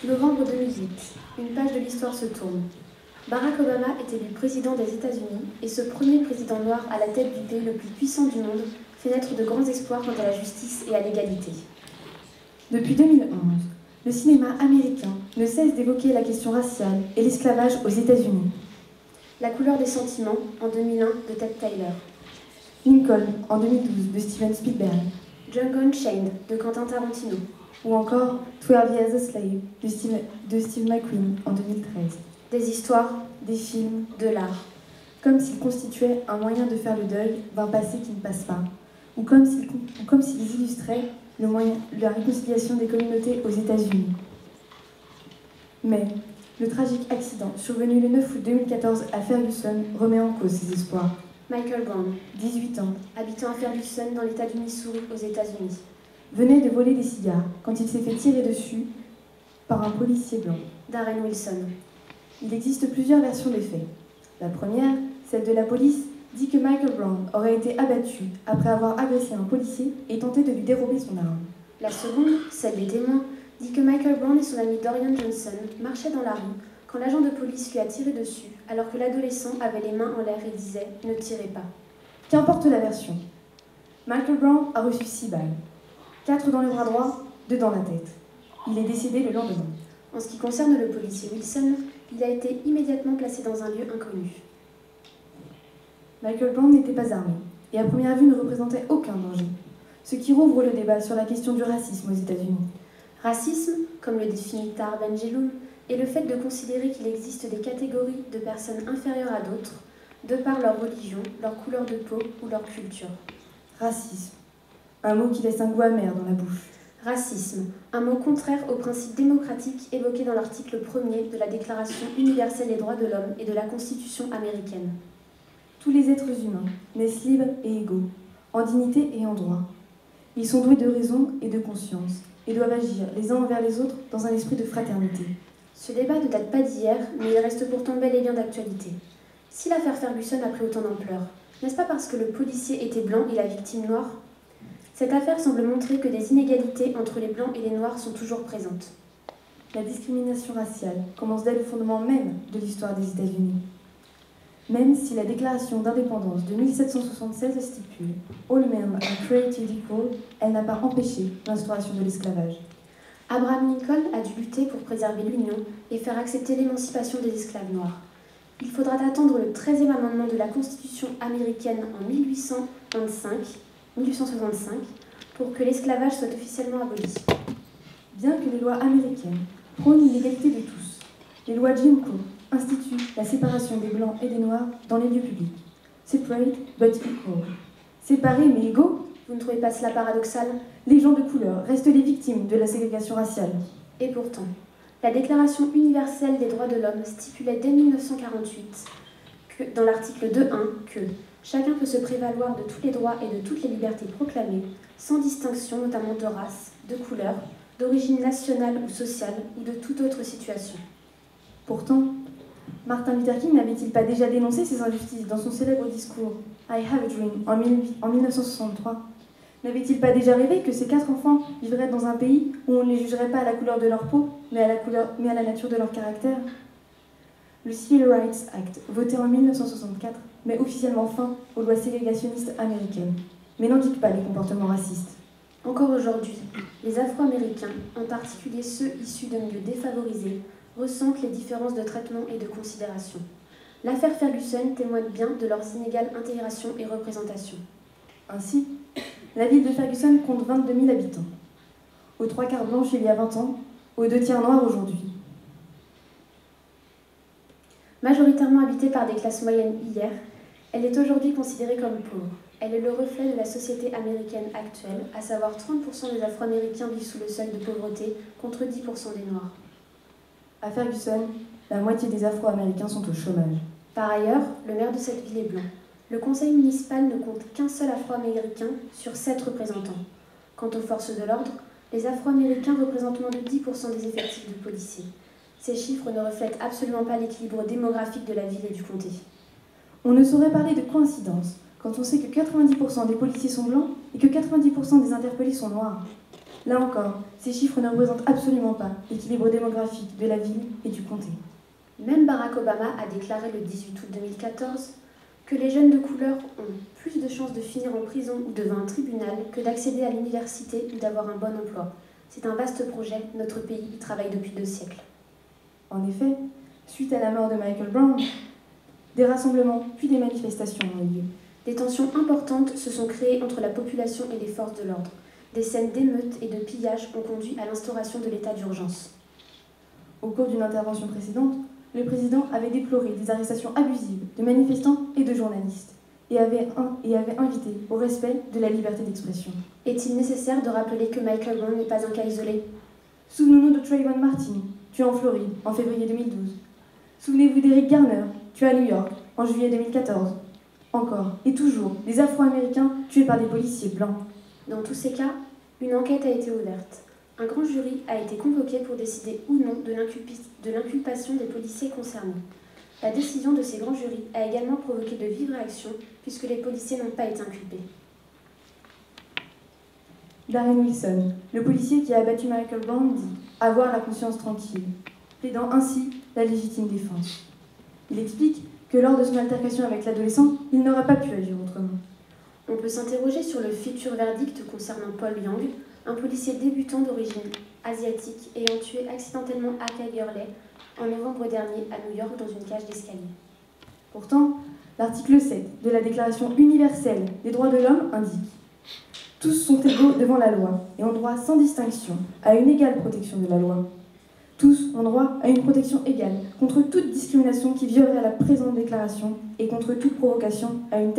Novembre 2008. Une page de l'histoire se tourne. Barack Obama est élu président des États-Unis et ce premier président noir à la tête du pays le plus puissant du monde fait naître de grands espoirs quant à la justice et à l'égalité. Depuis 2011, le cinéma américain ne cesse d'évoquer la question raciale et l'esclavage aux États-Unis. La couleur des sentiments en 2001 de Ted Tyler. Lincoln en 2012 de Steven Spielberg. Django Unchained de Quentin Tarantino. Ou encore 12 Years a Slave de Steve McQueen en 2013. Des histoires, des films, de l'art. Comme s'ils constituaient un moyen de faire le deuil d'un passé qui ne passe pas. Ou comme s'ils illustraient la réconciliation des communautés aux États-Unis. Mais le tragique accident survenu le 9 août 2014 à Ferguson remet en cause ses espoirs. Michael Brown, 18 ans, habitant à Ferguson dans l'état du Missouri aux États-Unis, venait de voler des cigares quand il s'est fait tirer dessus par un policier blanc. Darren Wilson. Il existe plusieurs versions des faits. La première, celle de la police, dit que Michael Brown aurait été abattu après avoir agressé un policier et tenté de lui dérober son arme. La seconde, celle des témoins, dit que Michael Brown et son ami Dorian Johnson marchaient dans la rue quand l'agent de police lui a tiré dessus alors que l'adolescent avait les mains en l'air et disait « Ne tirez pas ». Qu'importe la version. Michael Brown a reçu 6 balles. 4 dans le bras droit, 2 dans la tête. Il est décédé le lendemain. En ce qui concerne le policier Wilson, il a été immédiatement placé dans un lieu inconnu. Michael Brown n'était pas armé et à première vue ne représentait aucun danger, ce qui rouvre le débat sur la question du racisme aux États-Unis. Racisme, comme le définit Tar Benjeloul, est le fait de considérer qu'il existe des catégories de personnes inférieures à d'autres, de par leur religion, leur couleur de peau ou leur culture. Racisme, un mot qui laisse un goût amer dans la bouche. Racisme, un mot contraire aux principes démocratiques évoqués dans l'article 1er de la Déclaration universelle des droits de l'homme et de la Constitution américaine. Tous les êtres humains naissent libres et égaux, en dignité et en droit. Ils sont doués de raison et de conscience, et doivent agir les uns envers les autres dans un esprit de fraternité. Ce débat ne date pas d'hier, mais il reste pourtant bel et bien d'actualité. Si l'affaire Ferguson a pris autant d'ampleur, n'est-ce pas parce que le policier était blanc et la victime noire ? Cette affaire semble montrer que des inégalités entre les blancs et les noirs sont toujours présentes. La discrimination raciale commence dès le fondement même de l'histoire des États-Unis. Même si la déclaration d'indépendance de 1776 stipule « All men are created equal », elle n'a pas empêché l'instauration de l'esclavage. Abraham Lincoln a dû lutter pour préserver l'Union et faire accepter l'émancipation des esclaves noirs. Il faudra attendre le 13e amendement de la Constitution américaine en 1865 pour que l'esclavage soit officiellement aboli. Bien que les lois américaines prônent l'égalité de tous, les lois Jim Crow instituent la séparation des blancs et des noirs dans les lieux publics. Separate but equal. Séparés mais égaux? Vous ne trouvez pas cela paradoxal? Les gens de couleur restent les victimes de la ségrégation raciale. Et pourtant, la Déclaration universelle des droits de l'homme stipulait dès 1948, dans l'article 2.1, que chacun peut se prévaloir de tous les droits et de toutes les libertés proclamées, sans distinction notamment de race, de couleur, d'origine nationale ou sociale ou de toute autre situation. Pourtant, Martin Luther King n'avait-il pas déjà dénoncé ces injustices dans son célèbre discours « I have a dream » en 1963 ? N'avait-il pas déjà rêvé que ces 4 enfants vivraient dans un pays où on ne les jugerait pas à la couleur de leur peau, mais à la nature de leur caractère ? Le Civil Rights Act, voté en 1964, met officiellement fin aux lois ségrégationnistes américaines, mais n'indique pas les comportements racistes. Encore aujourd'hui, les Afro-Américains, en particulier ceux issus de milieux défavorisés, ressentent les différences de traitement et de considération. L'affaire Ferguson témoigne bien de leurs inégales intégration et représentation. Ainsi, la ville de Ferguson compte 22 000 habitants. Aux 3/4 blanches il y a 20 ans, aux 2/3 noirs aujourd'hui. Majoritairement habitée par des classes moyennes hier, elle est aujourd'hui considérée comme pauvre. Elle est le reflet de la société américaine actuelle, à savoir 30% des Afro-Américains vivent sous le seuil de pauvreté, contre 10% des Noirs. À Ferguson, la moitié des Afro-Américains sont au chômage. Par ailleurs, le maire de cette ville est blanc. Le conseil municipal ne compte qu'un seul Afro-Américain sur 7 représentants. Quant aux forces de l'ordre, les Afro-Américains représentent moins de 10% des effectifs de policiers. Ces chiffres ne reflètent absolument pas l'équilibre démographique de la ville et du comté. On ne saurait parler de coïncidence quand on sait que 90% des policiers sont blancs et que 90% des interpellés sont noirs. Là encore, ces chiffres ne représentent absolument pas l'équilibre démographique de la ville et du comté. Même Barack Obama a déclaré le 18 août 2014 que les jeunes de couleur ont plus de chances de finir en prison ou devant un tribunal que d'accéder à l'université ou d'avoir un bon emploi. C'est un vaste projet, notre pays y travaille depuis 2 siècles. En effet, suite à la mort de Michael Brown, des rassemblements puis des manifestations ont eu lieu. Des tensions importantes se sont créées entre la population et les forces de l'ordre. Des scènes d'émeutes et de pillages ont conduit à l'instauration de l'état d'urgence. Au cours d'une intervention précédente, le président avait déploré des arrestations abusives de manifestants et de journalistes et avait invité au respect de la liberté d'expression. Est-il nécessaire de rappeler que Michael Brown n'est pas un cas isolé? Souvenons-nous de Trayvon Martin, tué en Floride en février 2012. Souvenez-vous d'Eric Garner, tué à New York en juillet 2014. Encore et toujours, des Afro-Américains tués par des policiers blancs. Dans tous ces cas, une enquête a été ouverte. Un grand jury a été convoqué pour décider ou non de l'inculpation des policiers concernés. La décision de ces grands jurys a également provoqué de vives réactions puisque les policiers n'ont pas été inculpés. Darren Wilson, le policier qui a abattu Michael Brown, dit avoir la conscience tranquille, plaidant ainsi la légitime défense. Il explique que lors de son altercation avec l'adolescent, il n'aurait pas pu agir autrement. On peut s'interroger sur le futur verdict concernant Paul Young, un policier débutant d'origine asiatique ayant tué accidentellement Aka Gurley en novembre dernier à New York dans une cage d'escalier. Pourtant, l'article 7 de la Déclaration universelle des droits de l'homme indique « Tous sont égaux devant la loi et ont droit sans distinction à une égale protection de la loi. Tous ont droit à une protection égale contre toute discrimination qui violerait la présente déclaration et contre toute provocation à une telle